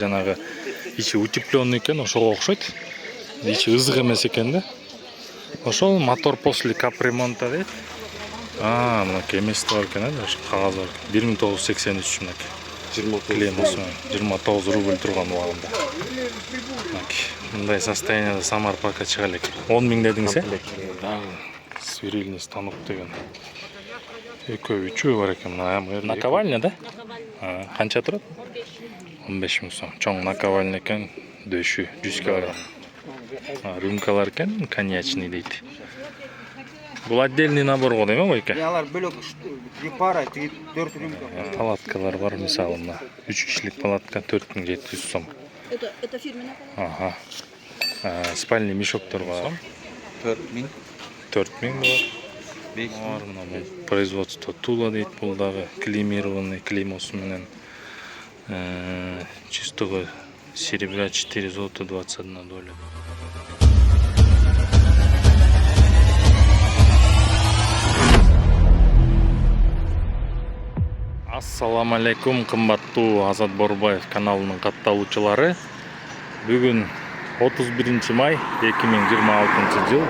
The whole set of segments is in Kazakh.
Жанагы ичи утепленный экен, ошого окшойт. Ичи ызык эмес экен да. Ошол мотор после капремонта дейт. Мынакей эмеси бар экен, ошо кагаз бар. 1983 мынакей. 29 рубль турган убагында. Мындай состоянияда Самар пока чыга элек. 10 миң дедиңиз э? Сверильный станок деген. Экөө үчөө бар экен. Наковальня да? Канча турат? 15 миң сом. Чоң наковальня экен, дөшү 100 кг. Рюмкалар экен, коньячный дейт. Бул отдельный набор го дейм байке? Алар бөлөк 2 пара, 4 рюмка. Палаткалар бар, мисалы мына 3 кишилик палатка 4700 сом. Это фирменный палатка? Спальный мешоктор бар. 4000. 4000 бар. Производство Тула дейт, бул дагы клеймированный клеймосу менен. Чистого серебра 4 золота 21 доля. Ассаламу алейкум, кымбаттуу Азат Борбаев каналынын катталуучулары. Бүгүн 31 май 2026 жыл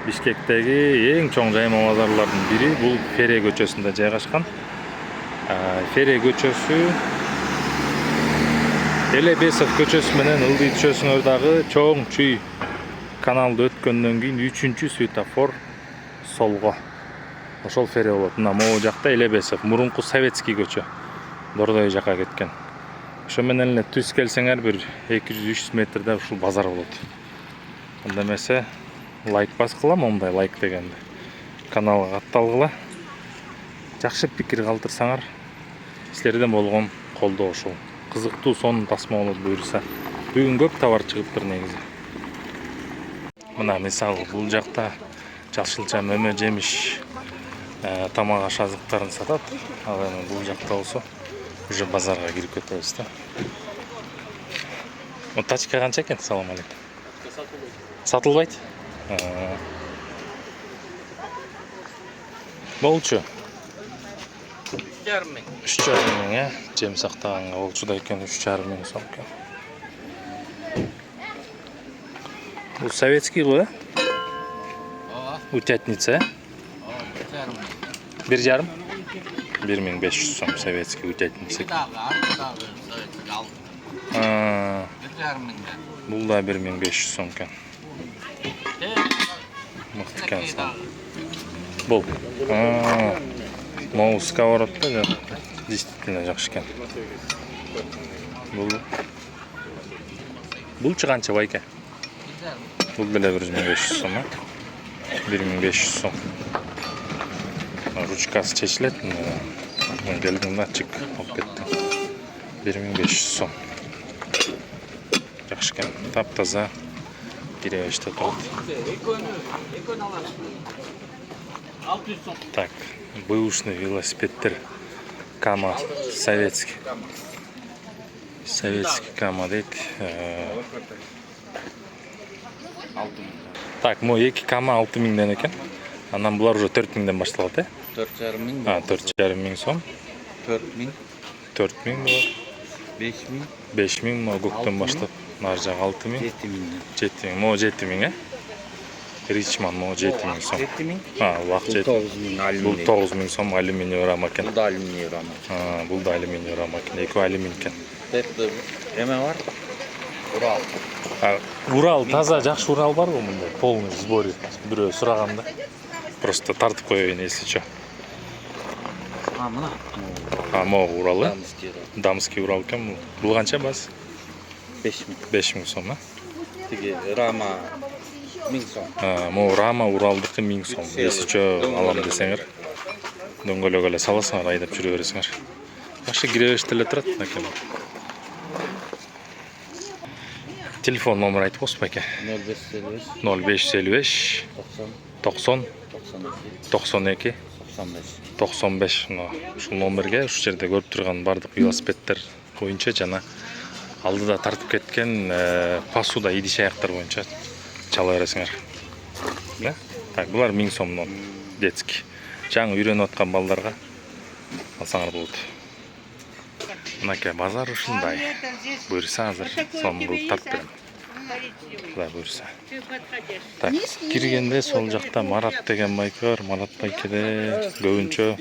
Бишкектеги эң чоң жайма базарлардын бири бул Фере көчөсүндө жайгашкан. Фере көчөсү Элебесов көчөсү менен Ылдый көчөсүнөрдөгү чоң чүй каналды өткөндөн кийин 3-чү светофор солго. Ошол Фере болот. Мына могу жакта Элебесов, мурунку советский көчө. Дордой жака кеткен. Ошо менен эле түз келсеңер бир 200-300 метрде ушул базар болот. Анда эмесе лайк баскыла, момундай лайк дегенди. Каналга катталгыла. Жакшы пикир калтырсаңар, силерден болгон колдоо ушул. Кызыктуу сонун тасма болот буюрса. Бүгүн көп товар чыгыптыр негизи. Мына мисалы бул жакта жашылча мөмө жемиш тамак аш азыктарын сатат. Ал эми бул жакта болсо уже базарга кирип кетебиз да. Тачка канча экен? Салам алейкум. Сатылбайт? Болчу. 3,5 миң. 3,5 миң, жем сактаганга болчу да экен 3,5 миң сом экен. Бул советский го, э? Утятница, э? 1,5? 1500 сом советский утятница. Бул да 1500 сом экен. Мыкты экен сам. Бул. Могу сковородка да, действительно жакшы экен. Булчу канча байке? Бул деле 1500 сом, 1500 сом. Ручкасы чечилет. Мен келдим да, чык алып кеттим. 1500 сом. Жакшы экен. Таптаза киребеште турат. Так, бэушный велосипедтер Кама советский. Советский Кама дейт. Так, мо 2 Кама 6 миңден экен. Анан булар уже 4 миңден башталат, э? 4,5 миң. 4,5 миң сом. 4 миң. 4 миң болот. 5 миң. 5 миң мо көктөн баштап. Нар жак 6 миң. 7 миң. 7 миң. Мо 7 миң, э? Ричман мо 7 миң сом. 7 миң. Вак 7. 9 миң алюминий. Бул 9 миң сом алюминий рама экен. Бул да алюминий рама. Бул да алюминий рама экен. Экөө алюминий экен. Эме бар? Урал. Урал таза жакшы Урал бар го мындай, полный в сборе. Бирөө сураганда. Просто тартып коеюн, если чё. Мына. Мо Урал, э? Дамский Дамский Урал. Урал экен. Бул канча баз? 5 миң. 5 миң сом, э? Тиги рама 1000 сом. Мо рама Уралдыкы 1000 сом. Если чё алам десеңер, дөңгөлөк эле саласыңар, айдап жүрө бересиңер. Жакшы киребеште эле турат экен. Телефон номер айтып коесуз байке? 0555 90 92 95. Ушул номерге ушул жерде көрүп турган бардык велосипедтер боюнча жана алдыда тартып кеткен посуда идиш аяктар боюнча чала бересиңер. Так, булар 1000 сомдон детский. Жаңы үйрөнүп аткан балдарга алсаңар болот. Мынакей базар ушундай. Буюрса азыр сонун кылып тартып берем. Кудай буюрса. Так, киргенде сол жакта Марат деген байке бар. Марат байкеде көбүнчө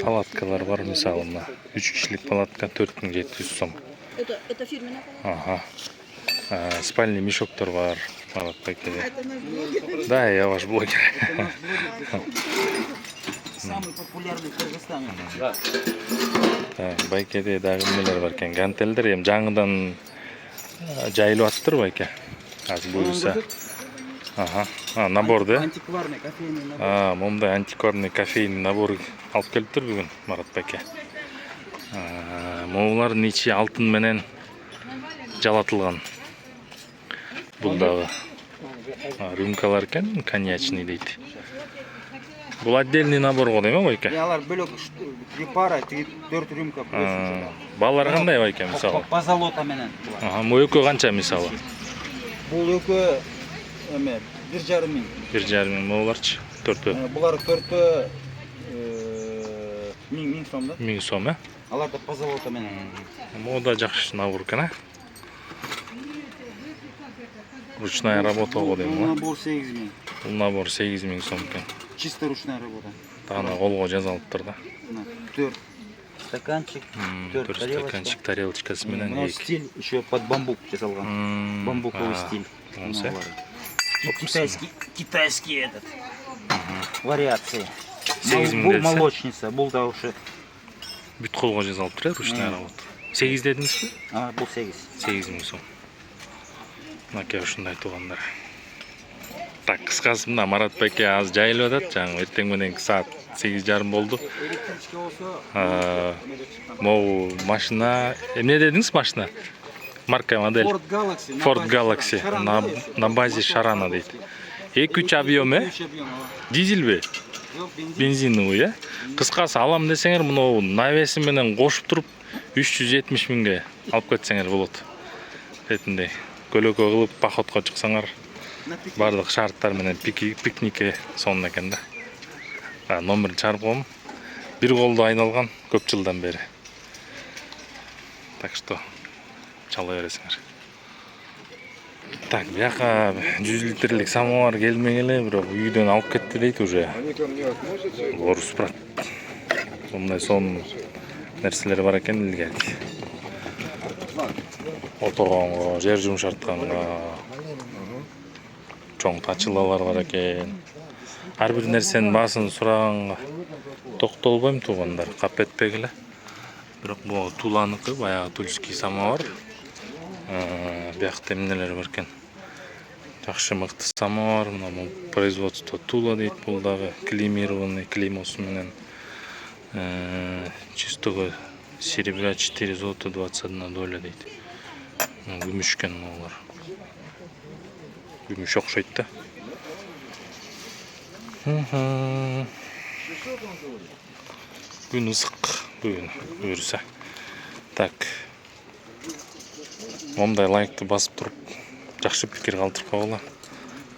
палаткалар бар, мисалы мына 3 кишилик палатка 4700 сом. Это фирменная Ага. Спальный мешоктор бар Марат байкеде. Да, я ваш блогер. Самый популярный в Кыргызстане. Байкеде дагы эмнелер бар экен? Гантелдер эми жаңыдан жайылып аттыр байке. Азыр буюрса. Ага. Набор да? Антикварный кофейный набор. Момундай антикварный кофейный набор алып келиптир бүгүн Марат байке. Могулардын ичи алтын менен жалатылган. Бул дагы рюмкалар экен, коньячный дейт. Бул отдельный набор го дейм байке? Алар бөлөк 3 пара, 4 рюмка. Балар кандай байке мисалы? Позолота менен. Могу экөө канча мисалы? Бул экөө эме 1,5 миң. 1,5 миң, могуларчы? 4-ө. Булар 4-ө 1000 сом да? 1000 сом, Алар да позолота менен. Могу да жакшы набор экен, Ручная работа го дейм го. Набор 8 миң. Бул набор 8 миң сом экен. Чисто ручная работа. Тагына колго жазылыптыр да. 4 стаканчик, 4 стаканчик, тарелочкасы менен ек. Стиль еще под бамбук жасалган. Бамбуковый стиль. Китайский этот. Вариации. 8 миң Бул десе. молочница, бул да ушу. Бүт колго жазылыптыр, ручная работа. 8 дедиңизби? Бул 8. 8 миң сом. Мынакей ушундай туугандар. Так, кыскасы мына Марат байке аз жайылып атат, жаңы эртең мененки саат 8:30 болду. Электричка болсо Могу машина, эмне дедиңиз машина? Марка, модель? Ford Galaxy на базе Шарана дейт. 2-3 объем, Дизельби? Бензиновый, Кыскасы алам десеңер, мына навеси менен кошуп туруп 370 миңге алып кетсеңер болот. Ретиндей. Көлөкө кылып походко чыксаңар, бардык шарттар менен пикникке сонун экен да. Номерди чыгарып коем. Бир колдо айналган көп жылдан бери. Так что чала бересиңер. Так, бияка 100 литрлик самовар келмегеле, бирок үйдөн алып кетти дейт уже. Орус брат. Сондай сонун нерселер бар экен илгерки. Отогонго, жер жумшартканга, чоң тачылалар бар экен. Ар бир нерсенин баасын сураганга токтолбойм туугандар, кап этпегиле. Бирок бул Туланыкы, баягы тульский самовар. Биякта эмнелер бар экен? Жакшы мыкты самовар, мына производство Тула дейт, бул дагы клеймированный клеймосу менен. Чистого серебра 4 золота 21 доля дейт. Күмүш экен булар. Күмүш окшойт да. Күн ысык бүгүн буюрса. Так. Момдай лайкты басып туруп, жакшы пикир калтырып койгула.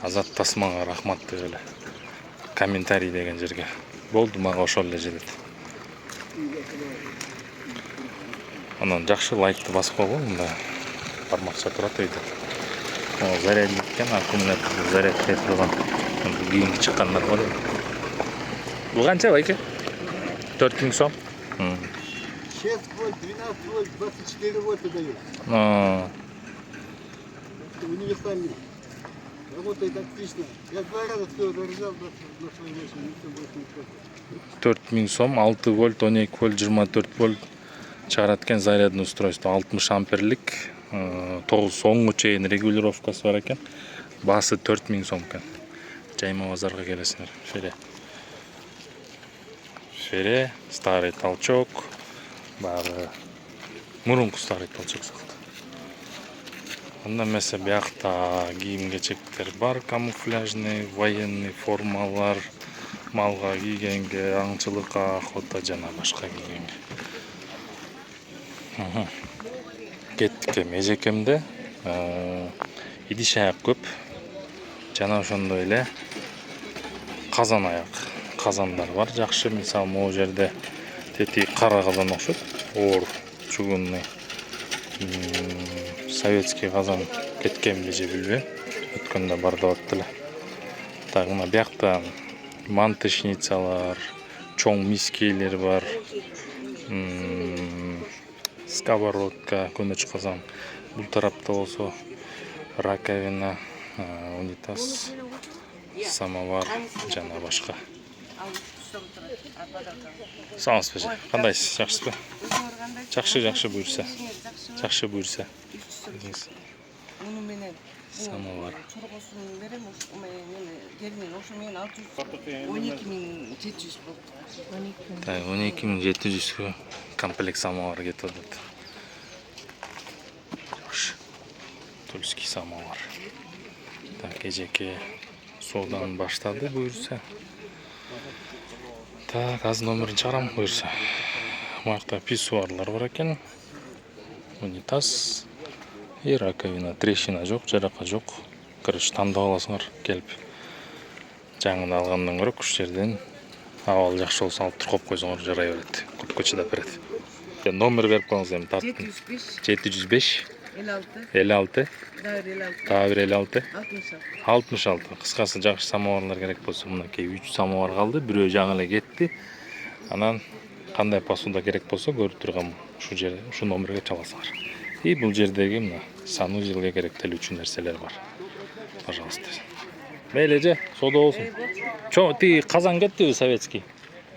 Азат Тасманга рахмат дегиле. Комментарий деген жерге. Болду, мага ошол эле жетет. Анан жакшы лайкты басып койгула, мында бармакча турат өйдө. Зарядник экен, аккумулятор зарядка турган. Кийинки чыккандар бар. Бул канча байке? 4000 сом. 6 вольт, 12 вольт, 24 вольта дает. Универсальный. Работает отлично. Я 2 раза все заряжал на своей машине, все больше не стоит. 4000 сом, 6 вольт, 12 вольт, 24 вольт чыгарат экен зарядный устройство, 60 амперлик, 9-10 чейин регулировкасы бар экен. Баасы 4000 сом экен. Жайма базарга келесиңер. Фере, старый толчок, бары мурунку старый толчок сакта. Андан эмесе биякта кийим-кечектер бар, камуфляжный, военный формалар, малга кийгенге, аңчылыкка, охота жана башка кийгенге. Кеттик эми эжекемде идиш аяк көп. Жана ошондой эле казан аяк. Казандар бар, жакшы, мисалы могу жерде тети кара казан окшойт, оор чугунный. Советский казан кеткенби же билбейм. Өткөндө бар деп аттылы. Так, мына биякта мантышницалар, чоң мискейлер бар. Сковородка, көмөч казан. Бул тарапта болсо раковина, унитаз, самовар жана башка. Саламатсызбы? Кандайсыз? Жакшысызбы? Жакшы буйрса. Жакшы буйрса. Муну менен Самовар. чоргосун берем, келинин ошо менен 12.700 болуп. 12.700 комплект самовар кетип атат. Жакшы. Тульский самовар. Так, эжеке соодан баштады буйрса. Так, азыр номерин чыгарам буйрса. Муякта писсуарлар бар экен. Унитаз и раковина. Трещина жок, жарака жок. Короче, тандап аласыңар келип. Жаңында алгандан көрө ушул жерден абал жакшы болсо алып туруп коюп койсоңор жарай берет. Көпкө чыдап берет. Номер берип коюңуз эми тарттым. 705 56 табир 56 66. Кыскасы жакшы самоварлар керек болсо мынакей 3 самовар калды. Бирөө жаңы эле кетти. Анан кандай посуда керек болсо көрүп турган ушул жер, ушул номерге чаласыңар. И бул жердеги мына санузелге керектелүүчү нерселер бар. Пожалуйста. Мейли же, соода болсун. Чоң тиги казан кеттиби советский?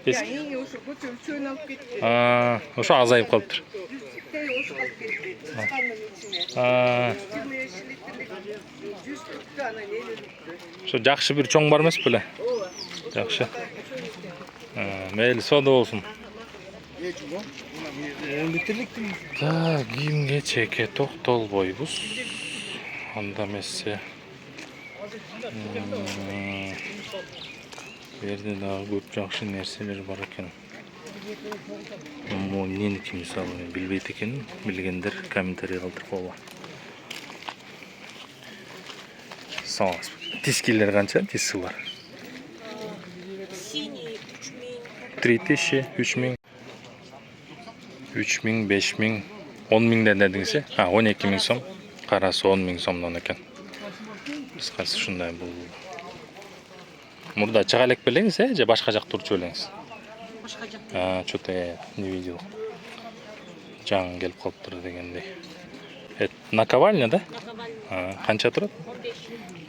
Я и ошо көчө үчөөнү алып кетти. Ошо азайып калыптыр. Ошо алып кетти. Сканын ичине. 25 литрлик 100 түттү анан 50 литр. Ошо жакшы бир чоң бар эмес беле? Жакшы. Мейли, соода болсун. Так, кийим кечекке токтолбойбуз. Анда эмесе. Берде дагы көп жакшы нерселер бар экен. Эмненики мисалы билбейт экенмин. Билгендер комментарий калтырып койгула. Саламатсызбы? Тискилер канча? Тискилар? Синий 3000, 3000, 3000, 5000, 10.000 дедиңиз, 12.000 сом. Карасы 10.000 сомдон экен. Кыскасы ушундай бул. Мурда чыга элек белеңиз, же башка жакта турчу белеңиз? башка жак. Что-то я не видел. Жаң келип калыптыр дегендей. Это наковальня, да? Канча турат?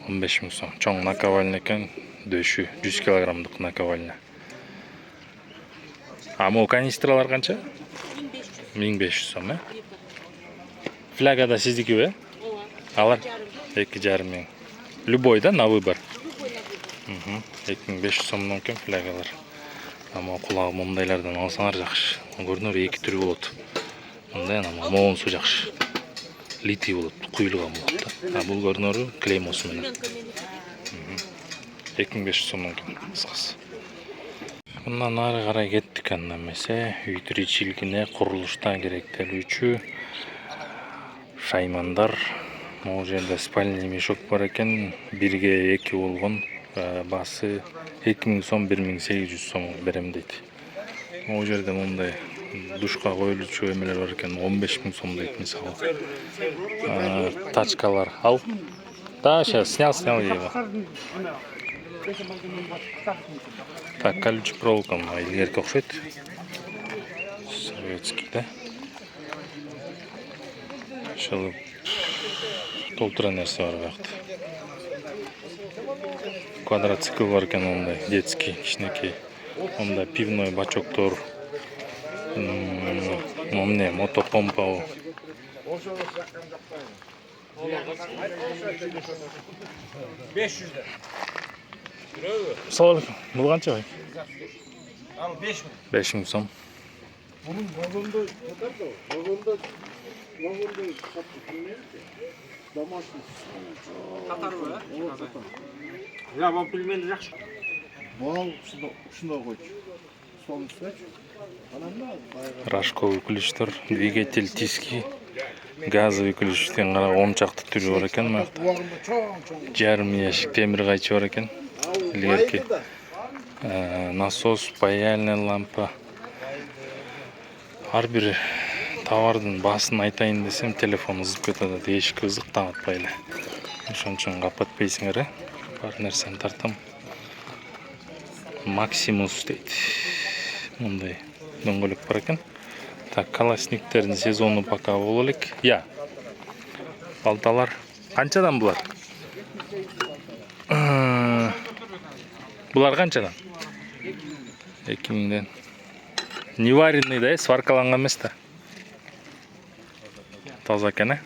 15.000 сом. Чоң наковальня экен, дөшү 100 килограммдык наковальня. Могу канистралар канча? 1500 сом, Фляга да сиздикиби, Алар 2,5 миң. Любой, да, на выбор? 2500 сомдон экен флягалар. Кулагы мындайлардан алсаңар жакшы. Көрүнөр 2 түрү болот. Мындай моонсу жакшы. Литий болот, куюлган болот да. Бул көрүнөрү клеймосу менен. 2500 сомдон экен, кыскасы. Мындан ары карай кеттик анда эмесе. Үй тиричилигине курулушта керектелүүчү шаймандар. Могу жерде спальный мешок бар экен. 1ге 2 болгон. Басы 2000 сом, 1800 сом берем дейт. Могу жерде мындай душка коюлуучу эмелер бар экен. 15.000 сом дейт мисалы. Тачкалар. Ал. Да, сейчас снял его. Так, колючий проволока илгерки окшойт. Советский, да? Ошол толтура нерсе бар биякта. Квадроцикл бар экен ондай, детский, кичинекей. Онда пивной бачоктор. Эмне, мотопомпа. Салам алейкум. Бул канча бай? Ал 5000. 5000 сом. Bunun vagonda kadar da vagonda sattık Damaskus. Татар ба? Я вам пельмени жакшы. Бал шунда койчу. Соны үстөчү. Анан да Рожковый ключтор, двигатель тиски, газовый ключтен кара 10 чакты түрү бар экен. убагында чоң. Жарым ящик темир кайчы бар экен. Илгерки насос, паяльная лампа. Ар бир товардын баасын айтайын десем телефон ызып кетет, эшик ызыктап атпай эле. Ошон үчүн капатпайсыңар, бар нерсени тартам. Максимус дейт. Мындай дөңгөлөк бар экен. Так, калашниктердин сезону пока боло элек. Я. Балталар канчадан булар? Булар канчадан? 2000ден. Неваренный да, сваркаланган эмес да. Таза экен,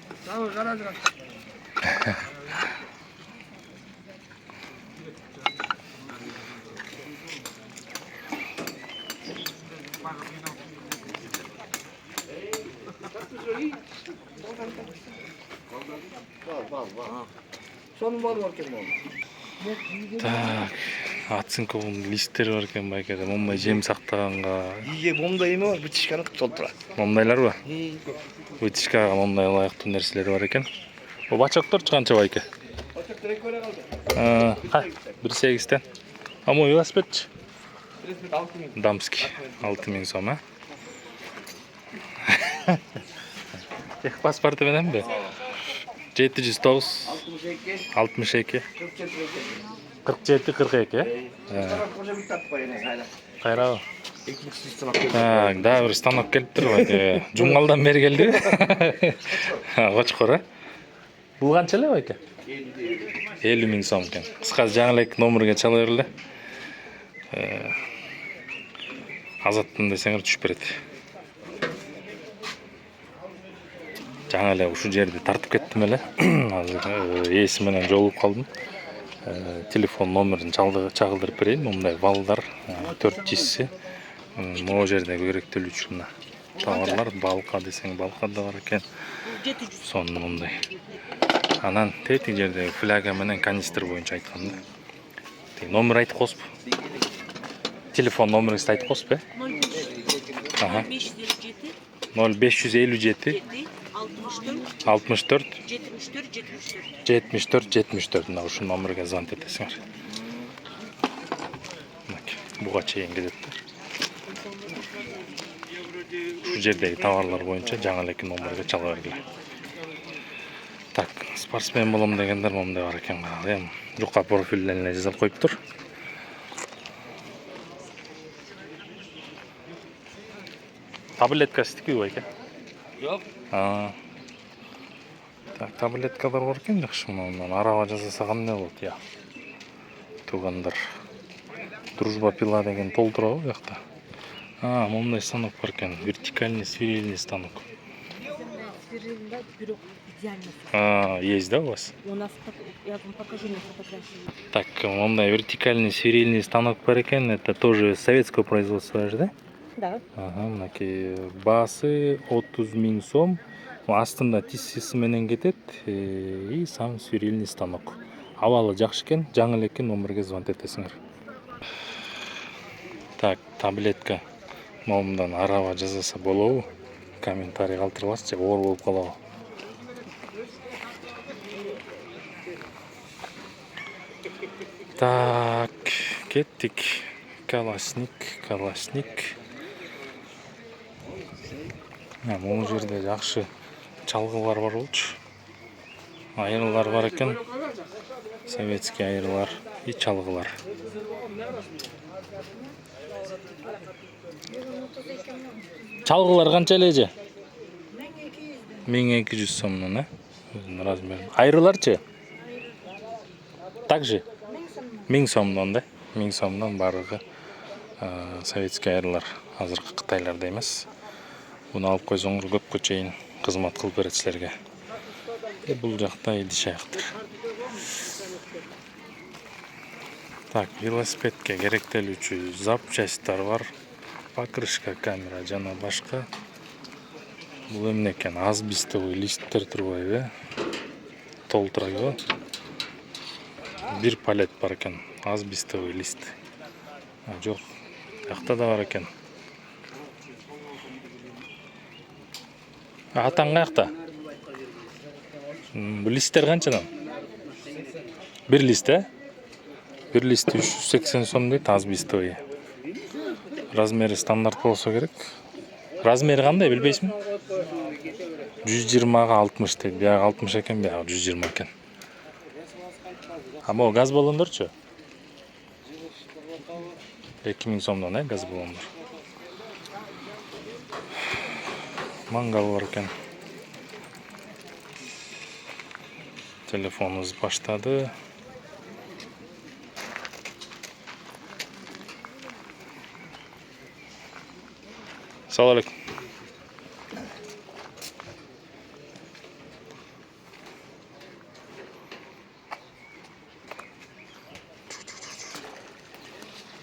Так, оцинковдун листтери бар экен байкеде. Момдай жем сактаганга. Иге момдай эме бар, бутишканы толуп турат. Момдайларбы? Вытяжкага момдай ылайыктуу нерселер бар экен. Бу бачокторчу канча байке? Бачок керек көрө калды. 1.8тен. А мой велосипедчи? Велосипед 6000. Дамский. 6000 сом, Техпаспорту мененби? 709 62 47 42. Кайрабы? Так, да, бир станок келиптир байке. Жумгалдан бери келди. Кочкор, Бул канча эле байке? 50 000 сом экен. Кыскасы жаңы элек номерге чала бергиле. Азаттым десеңер түшүп берет. Жаңа эле ушул жерде тартып кеттим эле. Азыр ээси менен жолугуп калдым. Телефон номерин чагылдырып берейин. Мындай балдар 400 могу жерде керектелүүчү товарлар, балка десең балка да бар экен. Сонун мындай. Анан тетик жерде фляга менен канистр боюнча айткам да. Номер айтып коесузбу? Телефон номериңизди айтып коесузбу? 0557 64 74 мына ушул номерге звонок этесиңер. Буга чейин кетет. Ушул жердеги товарлар боюнча жаңы элеки номерге чала бергиле. Так, спортсмен болом дегендер момундай бар экен. Эми жука профилдене жазып коюптур. Таблетка сиздики байке? Жок. Так, таблеткалар бар экен жакшы. Мындан араба жасаса кандай болот, я. Тугандар. Дружба пила деген толтурабы бу жакта? Момундай станок бар экен. Вертикальный свирильный станок. Бирок идеально. Есть, да, у вас? У нас, я вам покажу на фотографии. Так, момундай вертикальный свирильный станок бар экен. Это тоже советское производство же, да? Да. Мынакей баасы 30 000 сом. Астында тиссиси менен кетет. И сам свирильный станок. Абалы жакшы экен. Жаңы элеки номерге звонок этесиңер. Так, таблетка. Момундан араба жазаса болобу? Комментарий калтырбасчы, оор болуп калабы. Так, кеттик. Калашник. Могу жерде жакшы чалгылар бар болчу. Айырлар бар экен. Советский айырлар и чалгылар. Чалгылар канча эле? 1200 сомдон, размер. Айырларчы? Так же? 1000 сомдон, да? 1000 сомдон барлыгы советский айырлар. Азыркы кытайларда эмес. Буну алып койсоңор көпкө чейин кызмат кылып берет силерге. Бул жакта идиш аяктар. Так, велосипедке керектелүүчү запчасттар бар. Покрышка, камера жана башка. Бул эмне экен? Азбестовый листтер турбайбы? Толтурайбы? Бир палет бар экен. Азбестовый лист. Жок. Жакта да бар экен. Атаң каякта? Бул листтер канчадан? Бир лист, Бир лист 380 сом дейт, азбестовый. Размери стандарт болсо керек. Размери кандай билбейсиңби? 120га 60 дейт. Бияга 60 экен, бияга 120 экен. А могу газ баллондорчу? 2000 сомдон, газ баллондор. Мангал бар экен. Телефонубуз баштады. Салам алейкум.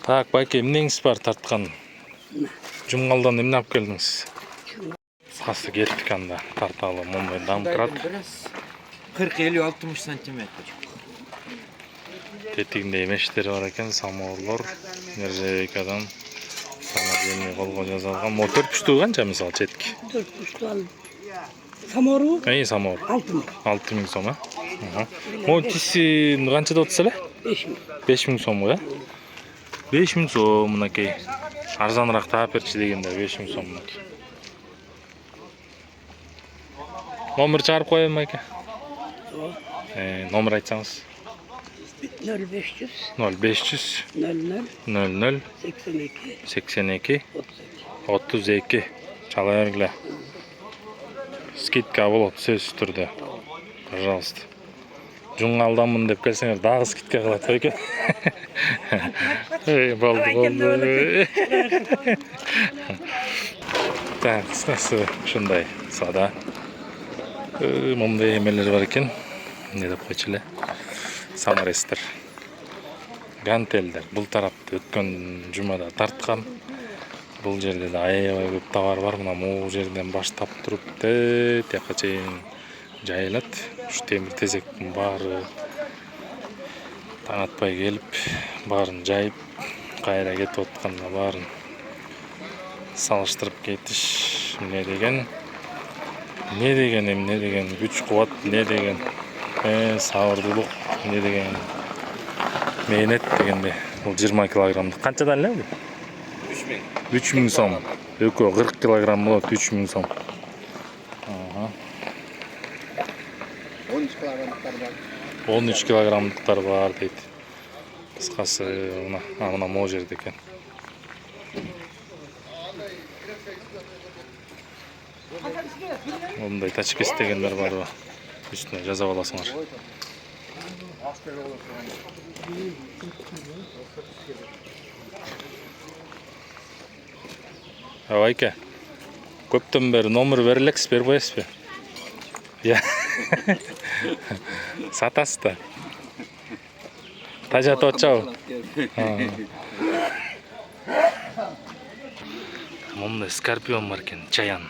Так, байке, эмнеңиз бар тарткан? Жумгалдан эмне алып келдиңиз? Кысқасы кеттик анда, тарталы, момой дам турат. 40-50-60 сантиметр. Тетигинде эмештери бар экен, самоорлор, нержавейкадан самодельный колго жасалган. Мо 4 пуштуу канча мисалы четки? 4 пушту ал. Самору Самоор. 6000. 6000 сом, Мо тиси канча деп атсыз эле? 5000. 5000 сомго, 5000 сом мынакей. Арзаныраак таап берчи дегенде 5000 сом мынакей. Номер чыгарып коеюн байке. Номер айтсаңыз. 0500 0500 00 00 82 82 32 чала бергиле. Скидка болот сөзсүз түрдө. Пожалуйста. Жумгалданмын деп келсеңер дагы скидка кылат байке. Болду. Так, кыскасы ушундай сада. Мындай эмелер бар экен. Не деп койчу эле? Саморезтер. Гантелдер. Бул тарапты өткөн жумада тарткан. Бул жерде да аябай көп товар бар. Мына могу жерден баштап туруп тияка чейин жайылат. Ушу темир тезектин баары таң атпай келип, баарын жайып, кайра кетип атканда баарын салыштырып кетиш. Эмне деген күч кубат, эмне деген сабырдуулук, эмне деген мээнет дегенде. Бул 20 килограммдык. Канчадан эле бул? 3000. 3000 сом. Экөө 40 килограмм болот, 3000 сом. 13 килограммдыктар бар. 13 килограммдыктар бар дейт. Кыскасы мына могу жерде экен. Мындай тачкес дегендер бар. Үстүнө жазап аласыңар. Байке, көптөн бери номер берелексиз, берип коесузбу? Сатасыз да. Тажатып атчабы? Мындай скорпион бар экен, чаян.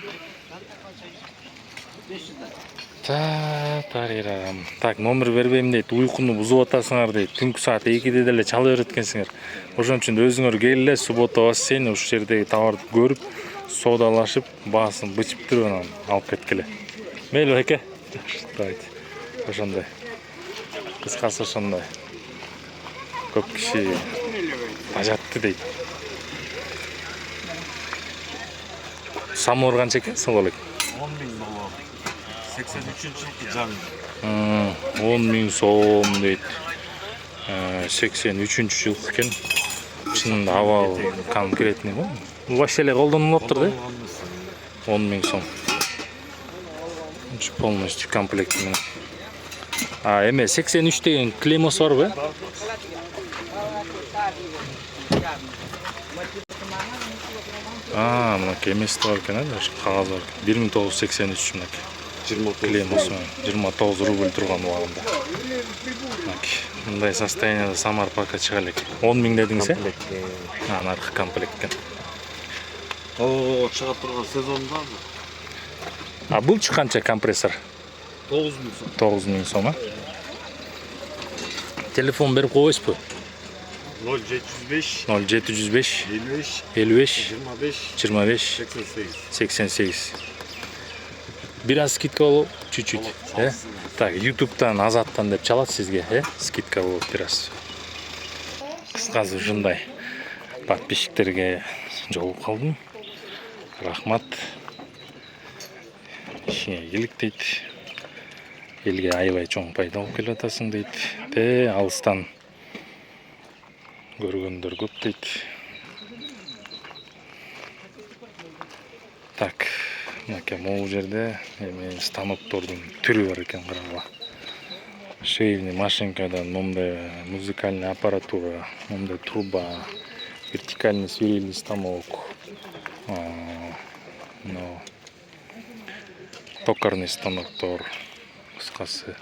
Так, номер бербейм дейт. Уйкуну бузуп атасыңар дейт. Түнкү саат 2-де деле чала берет экенсиңер. Ошон үчүн өзүңөр келгиле, суббота бассейни ушу жердеги товарды көрүп, соодалашып, баасын бычып туруп анан алып кеткиле. Мейли байке. Ошондой. Кыскасы ошондой. Көп киши ажатты дейт. Самоор канча экен? Салам алейкум. 10.000 доллар. 83-жылкы жаңы. 10.000 сом дейт. 83-жылкы экен. Чынында абал конкретный го. Бул вообще эле колдонулуп атыр да? 10.000 сом. Полностью комплект менен. Эме 83 деген клеймос барбы? Мына кемеси бар экен, кагаз бар. 1983 мына. 29 рубль турган убагында. Мындай состоянияда Самар пока чыга элек. 10.000 дедиңиз, наркы комплект экен. Чыга турган сезонда. Булчу канча компрессор? 9.000 сом. 9.000 сом, Телефон берип койбойсузбу? 0705 0705 55 55 25 25 88. 88. Biraz скидка болот, чуть-чуть, Так, YouTube'дан Азаттан деп чалат сизге, скидка болот biraz. Кыскасы ушундай. Подписчиктерге жолугуп калдым. Рахмат. ишиңе ийгилик дейт. Элге аябай чоң пайда алып келип атасың дейт. Алыстан көргөндөр көп дейт. Так, мынакей могу жерде эми станоктордун түрү бар экен, карагыла. Шейный машинкадан мындай музыкальный аппаратура, мындай труба, вертикальный свирельный станок, токарный станоктор, кыскасы.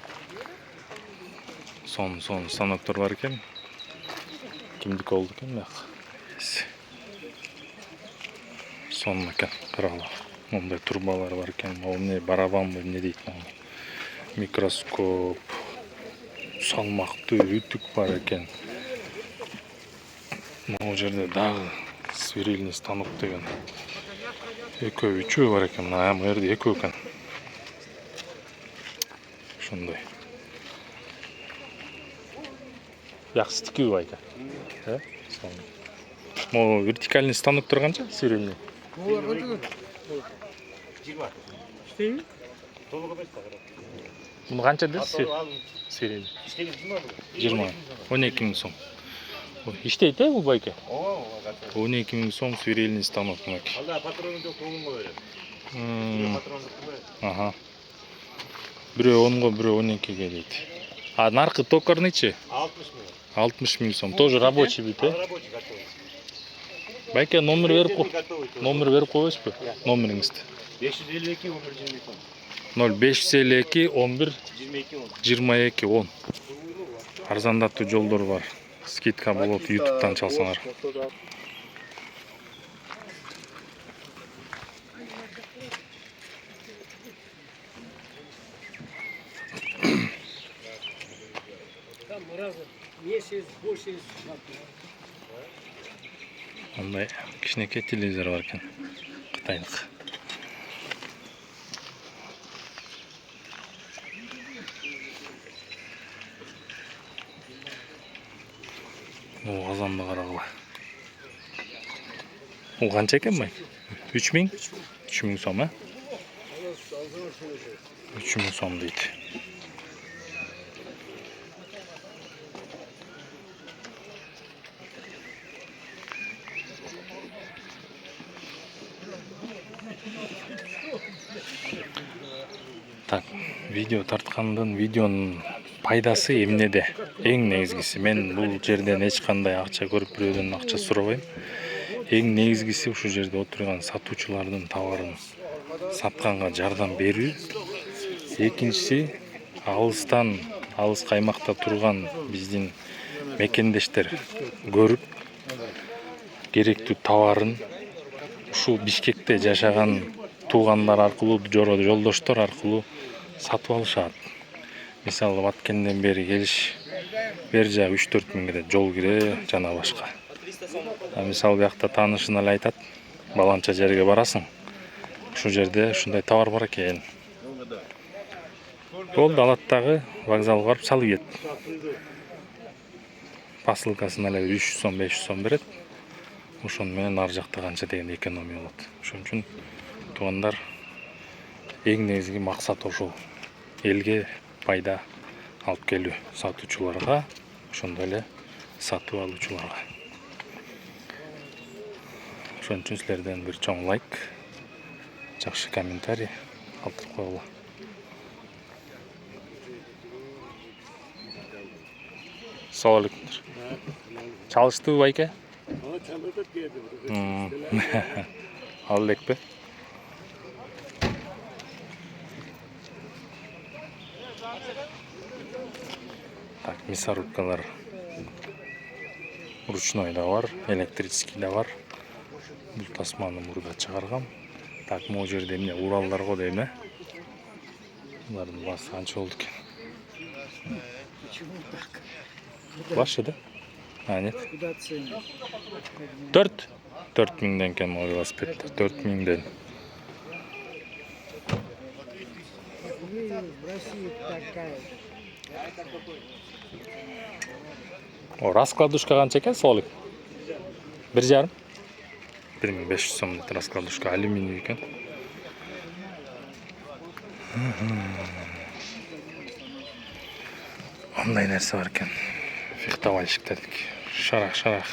Сон станоктор бар экен. Кимдики болду экен бияк? Сон экен, карагыла. Мындай трубалар бар экен. Эмне барабанбы, эмне дейт муну? Микроскоп, салмактуу үтүк бар экен. Могу жерде дагы свирельный станок деген экөө үчөө бар экен. Мына бу жерде экөө экен. Ошондой. Жакшы тикүү байка. Могу вертикальный станоктор канча? Свирельный? Муну канча дедиз? Свирельный. 20. 12 миң сом. Иштейт бул байка? 12 миң сом свирельный станок мынакей. Алда патрону жок, колунга берет. Ага. Бирөө 10го, бирөө 12ге дейт. А наркы токарныйчы? 60 миң. 60 миң сом. Тоже рабочий бит, Рабочий готовый. Байка номер берип коебузбу? Номериңизди. 552 11 22 0552 11 22 10. Арзандаттуу жолдор бар. Скидка болот, YouTube'дан чалсаңар. Мындай кичинекей телевизор бар экен. Кытайдык. Бул казанды карагыла. Бул канча экен бай? 3 миң? 3 миң сом, 3 миң сом дейт. Так, видео тарткандын, видеонун пайдасы эмнеде? Эң негизгиси, мен бул жерден эч кандай акча көрүп бирөөдөн акча сурабайм. Эң негизгиси ушу жерде отурган сатуучулардын товарын сатканга жардам берүү. Экинчиси, алыс каймакта турган биздин мекендештер көрүп керектүү товарын ушул Бишкекте жашаган туугандар аркылуу, жолдоштор аркылуу сатып алышат. Мисалы, Баткенден бери келиш, бер жагы 3-4 миңге жол кире, жана башка. Мисалы, биякта таанышын эле айтат, баланча жерге барасың. Ушул жерде ушундай товар бар экен. Болду, алат дагы вокзалга барып салып кет. Посылкасын эле 300 сом, 500 сом берет. Ошону менен ар жакта канча деген экономия болот. Ошон үчүн туугандар, эң негизги максат ошол. Элге пайда алып келүү, сатуучуларга, ошондой эле сатып алуучуларга. Ошон үчүн силерден бир чоң лайк, жакшы комментарий калтырып койгула. Салам алейкум. Чалыштыбы байке? Ал элекпи? Так, мясорубкалар ручной да бар, электрический да бар. Бул тасманы мурда чыгаргам. Так, могу жерде эмне Уралдар го дейм, Булардын баасы канча болду экен? Почему так? Ваши, да? А, нет? Куда цены? 4 миңден экен могу велосипед. 4 миңден. В России такая. О, раскладушка канча экен, солик? 1,5? 1500 сом раскладушка, алюминий экен. Onday nerse var ekan. Fixtavalshik dedik. Şaraq.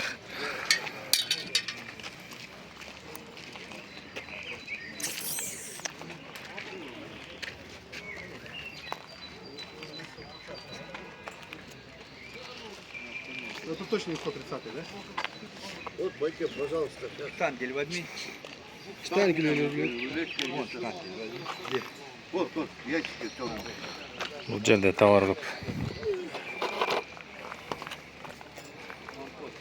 Это точно не 130, да? Вот, бойке, пожалуйста. Штангель возьми. Штангель люблю. Вот штангель возьми. Вот, ящики темные. Bu жерде товар көп.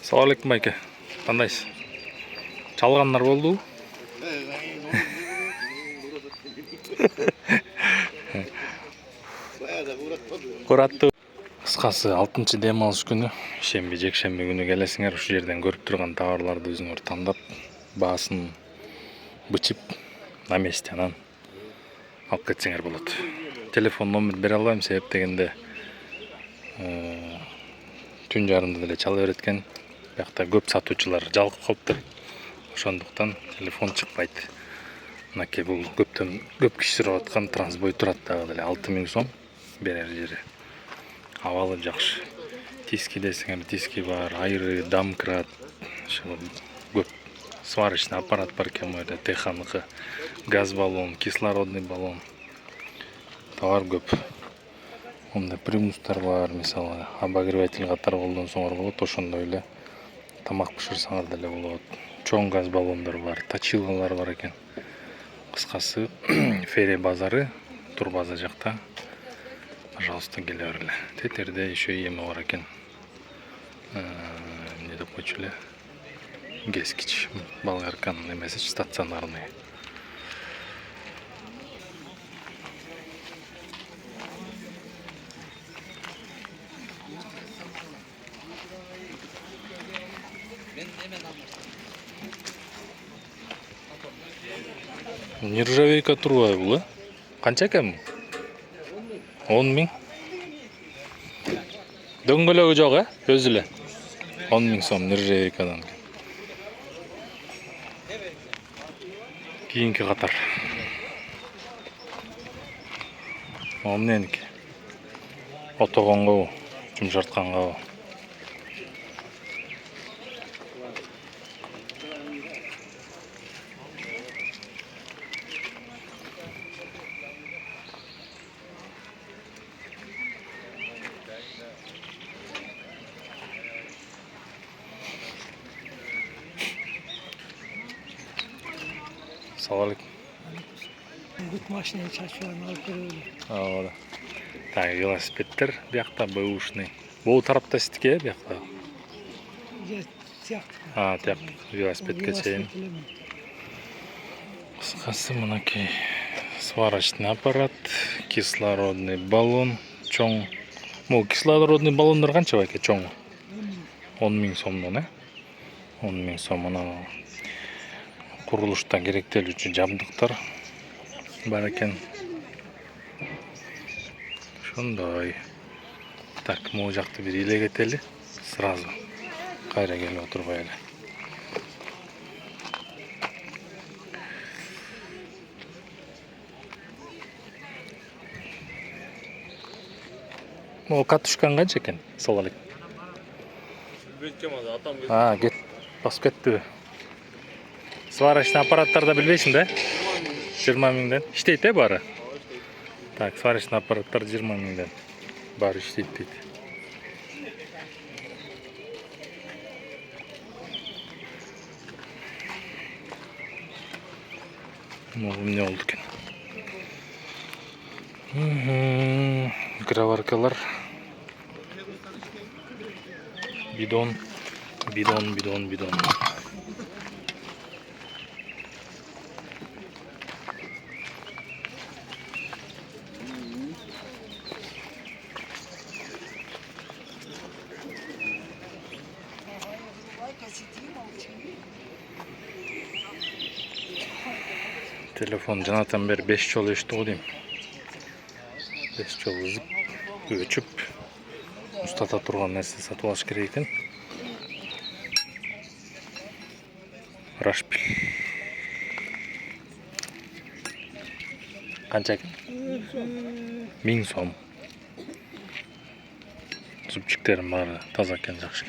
Assalomu alaykum aka. Qandaysiz? Chalganlar bo'ldi-ku? Quratdi. Qısqасы 6-cı dem alış günü, şembe jekşembe günü gelesiңер uşu жерден көрүп турган товарларды өзүңөр тандап, баасын бычып, на месте анан алып кетсеңер болот. Телефон номер бере албайм, себеп дегенде түн жарымда деле чала берет экен. Биякта көп сатуучулар жалкып калыптыр. Ошондуктан телефон чыкпайт. Мынакей бул көп киши сурап аткан трансбой турат дагы деле 6000 сом берер жери. Абалы жакшы. Тиски десеңер, тиски бар, айры, домкрат, көп сварочный аппарат бар экен мында, теханыкы, газ баллон, кислородный баллон. Товар көп. Онда примустар бар, мисалы, обогреватель катары колдонсоңор болот, ошондой эле тамак бышырсаңар деле болот. Чоң газ баллондар бар, точилалар бар экен. Кыскасы, Фере базары, Турбаза жакта. Пожалуйста, келе бергиле. Тетерде еще эме бар экен. Не деп койчу эле? Гескич, Болгаркан эмеси, стационарный. Нержавейка турбай бул, канча экен? 10 миң. Дөңгөлөгү жок, өзү эле. 10 миң сом нержавейкадан. Кийинки катар. Омненики. Отогонго, жумшартканга. Assalamu alaykum. Büyük maşinayı çalışıyorum, alıp veriyorum. Ооба. Так, велосипедтер биякта бэушный. Бул тарапта ситке биякта. Ya, siyah. Тияк велосипедке чейин. Велосипед Кыскасы мынакей сварочный аппарат, кислородный баллон, чоң. Бул кислородный баллондар канча байке чоң? 10 миң сомдон, 10 миң сом. Анан курулушта керектелүүчү жабдыктар бар экен. Ошондой. Так, могу жакты бир илегетели. Сразу кайра келип отурбай эле. О, катушкан канча экен? Assalamu alaykum. Кет. Басып кетти. Сварочный аппараттарды билбейсиң да? 20 миңден. Иштейт бары? Так, сварочный аппараттар 20 миңден. Бары иштейт дейт. Эмне болду экен? Граваркалар. Бидон. Телефон жанатан бери 5 жолу өчтү го дейм. 5 жолу өчүп, устата турган нерсе сатып алыш керек экен. Рашпил. Канча экен? 1000 сом. Зубчиктерим бары таза экен, жакшы.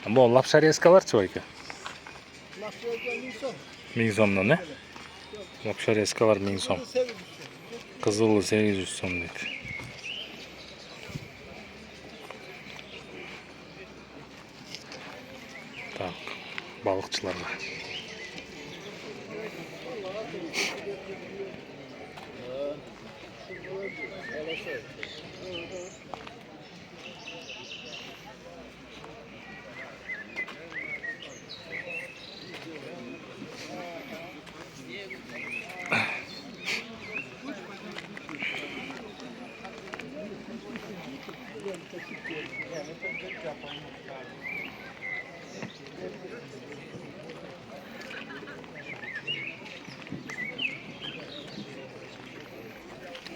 Бул лапшарескаларчы байке? 1000 сомдон, э? Лапшарескалар 1000 сом. Кызылы 800 сом дейт. Так, балыкчыларга.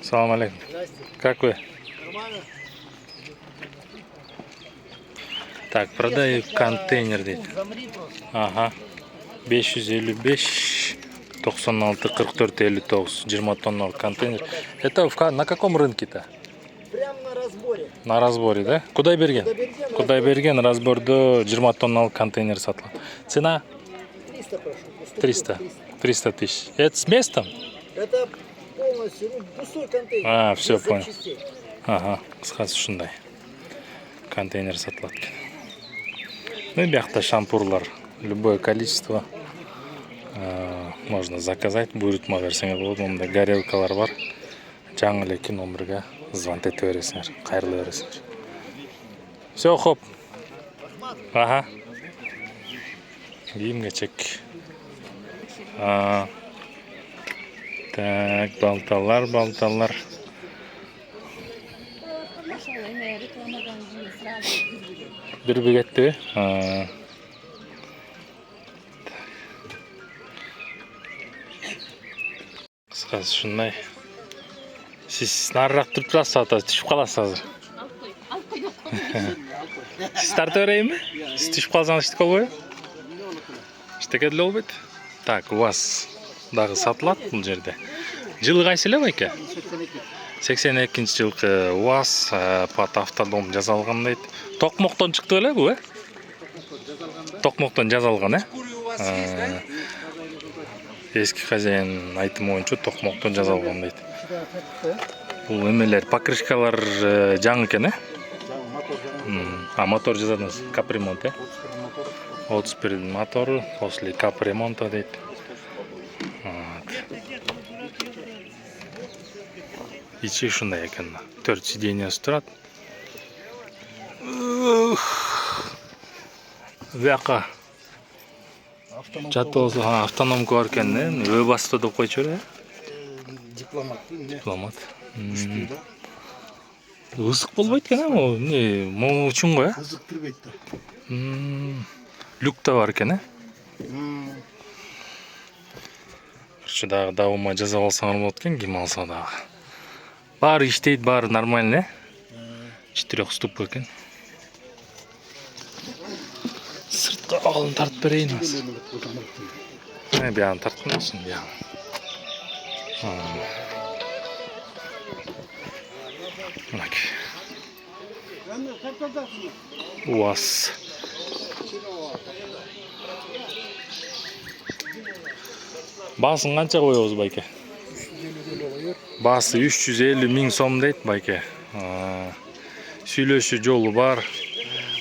Салам алейкум. Как вы? Нормально? Так, продаю контейнер дейт. Замри просто. Ага. 555 96 44 59 20 тонналық контейнер. Это на каком рынке-то? Прям на разборе. На разборе, да? Кудайберген? Кудайберген разборда 20 тонналық контейнер сатылады. Цена? 300 прошу. 300. 300 тысяч. Это с местом? Это полностью пустой контейнер. А, все, без понял. запчастей. Ага, қысқасы шындай. Контейнер сатылады екен. Ну и бияқта шампурлар. Любое количество можно заказать. Буйрутма берсеңер болады. Онда горелкалар бар. Жаңы эле номерге звонить ете бересиңер. Кайрылы бересиңер. Все, хоп. Ага. Кийим кечек. Так, балталар. Bir бөгетті. Қысқасы шындай. Сіз нарырақ тұрып тұрасыз, ата, түшіп қаласыз азыр. Сіз тарты өрейін бі? Сіз түшіп қалсаңыз іштік ол қойы? Іштекедлі ол бет? Так, у вас дағы сатылады бұл жерде. Жылы қайсылы байке? 82 жылғы УАЗ пат автодом жазалған дейді. Тоқмоқтан шықты өлі бұл, Тоқмоқтан жазалған, Ескі хозяин айтым ойынша тоқмоқтан жазалған дейді. Бұл емелер, покрышкалар жаңы екен, А мотор жазадыңыз, капремонт, 31 моторы, после капремонта дейді. Ичи шундай екен. 4 сидениясы тұрады. Бұяққа жатуысы автономка бар екен, ө басты деп қойшы өр, Дипломат. Ысық болбайды екен, мол үшін ғой, Ызык кірбейді. Люк та бар екен, Дағы дауыма жаза алсаңыр болады екен, кем алса дағы. Бары іштейді, бары нормально, 4 ступка екен. Сыртқа ағылын тартып берейін аз. Бияғын тартқын өсін, бияғын. УАЗ. Басын қанша қойыңыз байке? Басы 350 000 сом дейді байке. Сүйлөші жолы бар.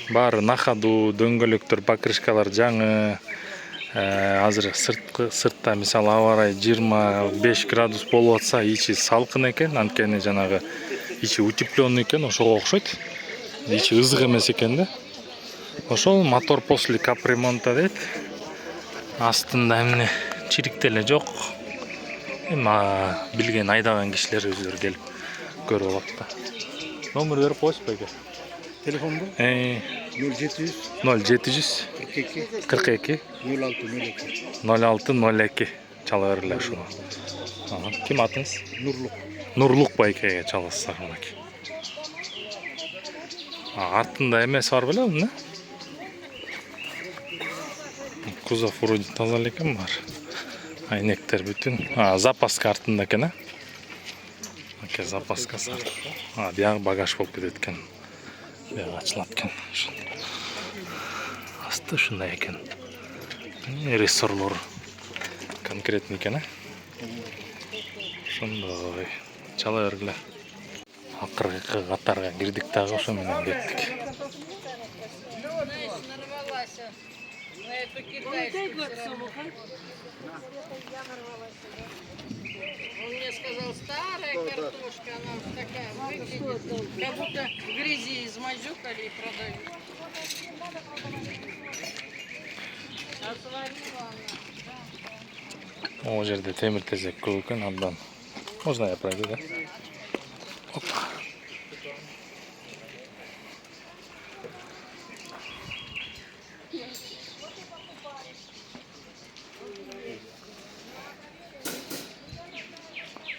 Бары нахаду, дөңгөлөктөр, покрышкалар жаңы. Азыр сыртта мисалы аварай 25 градус болуп атса, ичи салкын экен, анткени жанагы ичи утепленный экен, ошого окшойт. Ичи ызык эмес экен да. Ошол мотор после капремонта дейт. Астында эмне чириктеле жок. Билген айдаган кишилер өздөрү келип көрүп алат да. Номер берип коюш байке. Телефонда? 0700 42 0602 чала бериле ушуга. Ким атыңыз? Нурлук байкеге чаласыздар мынакей. Артында эмес бар беле мына? Кузов вроде таза экен бар. Айнектер бүтүн. Запаска артында экен, Ке запаскасы. Биягы багаж болуп кетет экен. Биягы ачылат экен. Асты ушундай экен. Рессорлор конкретный экен, ошондой. Чала бергиле. Акыркы катарга кирдик дагы ошо менен кеттик. Он мне сказал, старая картошка, она вот такая выглядит, как будто в грязи измазюкали и продают. О жерде темир тезек көп экен, абдан. Можно я пройду, да? Опа.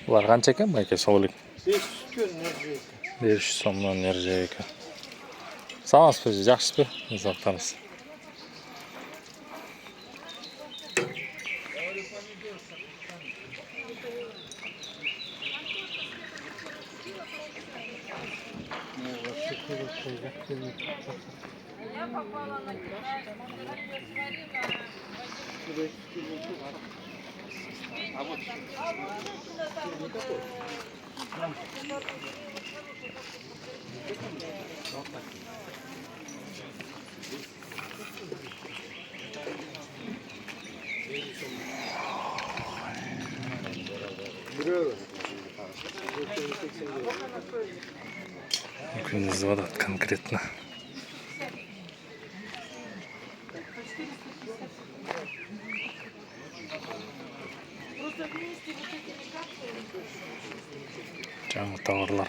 Булар канча экен байке, соолик? 500 сомдон нержебеке. Саламатсызбы, жакшысызбы? Денсаулыктарыңыз. Күнүз вадат конкретно. Жаңы товарлар.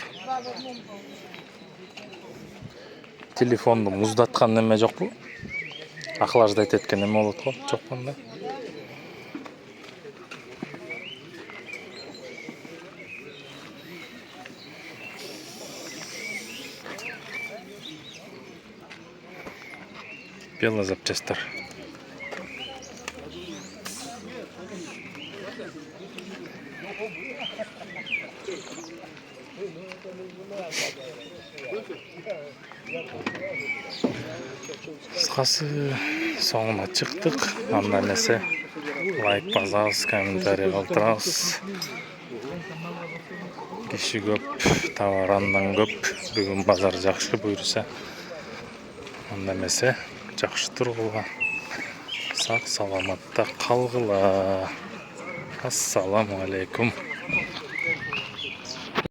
Телефонду муздаткан неме жокпу? Охлаждать эткен неме болот го? Жок мында. Велозапчастар. Кыскасы соңуна чыктык. Анда нерсе лайк басабыз, комментарий калтырабыз. Киши көп, товар андан көп. Бүгүн базар жакшы буйруса. Анда эмесе жакшы тургула. Сак саламатта калгыла. Ассаламу алейкум.